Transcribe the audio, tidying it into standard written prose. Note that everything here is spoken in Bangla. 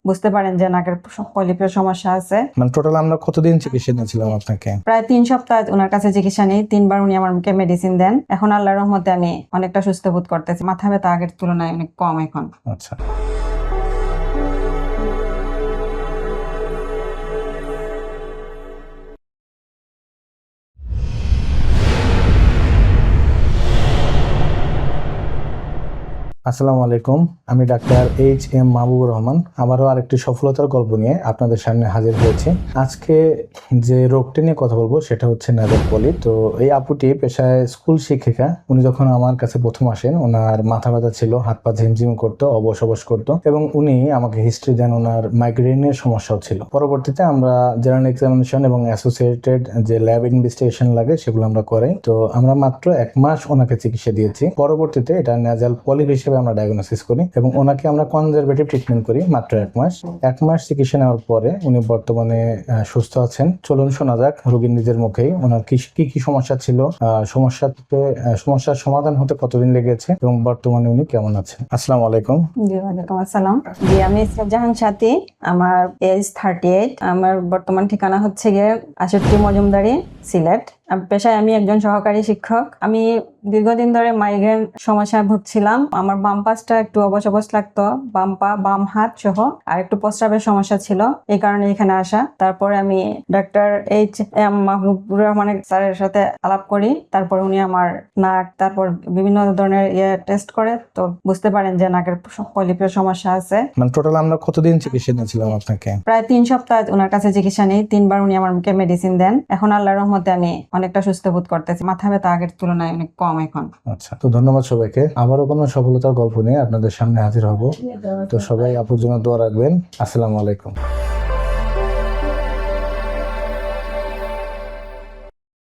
বুঝতে পারেন যে নাকের পলিপের সমস্যা আছে। মানে টোটাল আমরা কতদিন চিকিৎসা নিয়েছিলাম আপনাকে? প্রায় 3 সপ্তাহ ওনার কাছে চিকিৎসা নেই, 3বার উনি আমাকে মেডিসিন দেন। এখন আল্লাহর রহমতে আমি অনেকটা সুস্থ বোধ করতেছি, মাথা ব্যথা আগের তুলনায় অনেক কম এখন। আচ্ছা। আসসালামু আলাইকুম, আমি ডাক্তার HM মাহবুবুর রহমান আবারও আরেকটি সফলতার গল্প নিয়ে আপনাদের সামনে হাজির হয়েছি। আজকে যে রোগটি নিয়ে কথা বলবো সেটা হচ্ছে নাজাল পলি। তো এই আপুটি পেশায় স্কুল শিক্ষিকা। উনি যখন আমার কাছে প্রথম আসেন, ওনার মাথা ব্যথা ছিল, হাত পা ঝিমঝিম করতো, অবশ অবশ করতো, এবং উনি আমাকে হিস্ট্রি দেন, ওনার মাইগ্রেনের সমস্যাও ছিল। পরবর্তীতে আমরা জেনারেল এক্সামিনেশন এবং অ্যাসোসিয়েটেড যে ল্যাব ইনভেস্টিগেশন লাগে সেগুলো আমরা করাই। তো আমরা মাত্র 1 মাস ওনাকে চিকিৎসা দিয়েছি। পরবর্তীতে এটা নাজাল পলিপ হিসেবে আমরা ডায়াগনোসিস করি এবং ওনাকে আমরা কনজারভেটিভ ট্রিটমেন্ট করি মাত্র 1 মাস চিকিৎসা নেওয়ার পরে উনি বর্তমানে সুস্থ আছেন। চলুন শোনা যাক রোগীর নিজের মুখেই ওনার কি সমস্যা ছিল, সমস্যার সমাধান হতে কতদিন লেগেছে এবং বর্তমানে উনি কেমন আছেন। আসসালামু আলাইকুম। জি, ওয়ালাইকুম আসসালাম। জি, আমি জাহান সাথী, আমার এজ 38। আমার বর্তমান ঠিকানা হচ্ছে গিয়ে 68 মজুমদারি, সিলেট। পেশায় আমি একজন সহকারী শিক্ষক। আমি দীর্ঘদিন ধরে মাইগ্রেন সমস্যায় ভুগছিলাম। আমার বাম পাশটা একটু অবশ অবশ লাগতো, বাম পা, বাম হাত সহ, আর একটু প্রস্রাবের সমস্যা ছিল, এই কারণে এখানে আসা। তারপরে আমি ডাক্তার HM মাহবুবুর রহমানের স্যারের সাথে আলাপ করি। তারপর উনি আমার নাক, তারপর বিভিন্ন ধরনের টেস্ট করে, তো বুঝতে পারেন যে নাকের পলিপের সমস্যা আছে। মানে টোটাল আমরা কতদিন চিকিৎসা নিয়েছিলাম আপনাকে? প্রায় 3 সপ্তাহ ওনার কাছে চিকিৎসা নেই, 3বার উনি আমাকে মেডিসিন দেন। এখন আল্লাহর রহমতে আমি অনেকটা সুস্থ বোধ করতেছি, মাথা ব্যথা আগের তুলনায় অনেক কম এখন। আচ্ছা, তো ধন্যবাদ সবাইকে। আবারও কোনো সফলতার গল্প নিয়ে আপনাদের সামনে হাজির হব। তো সবাই আপুর জন্য দোয়া রাখবেন। আসসালামু আলাইকুম।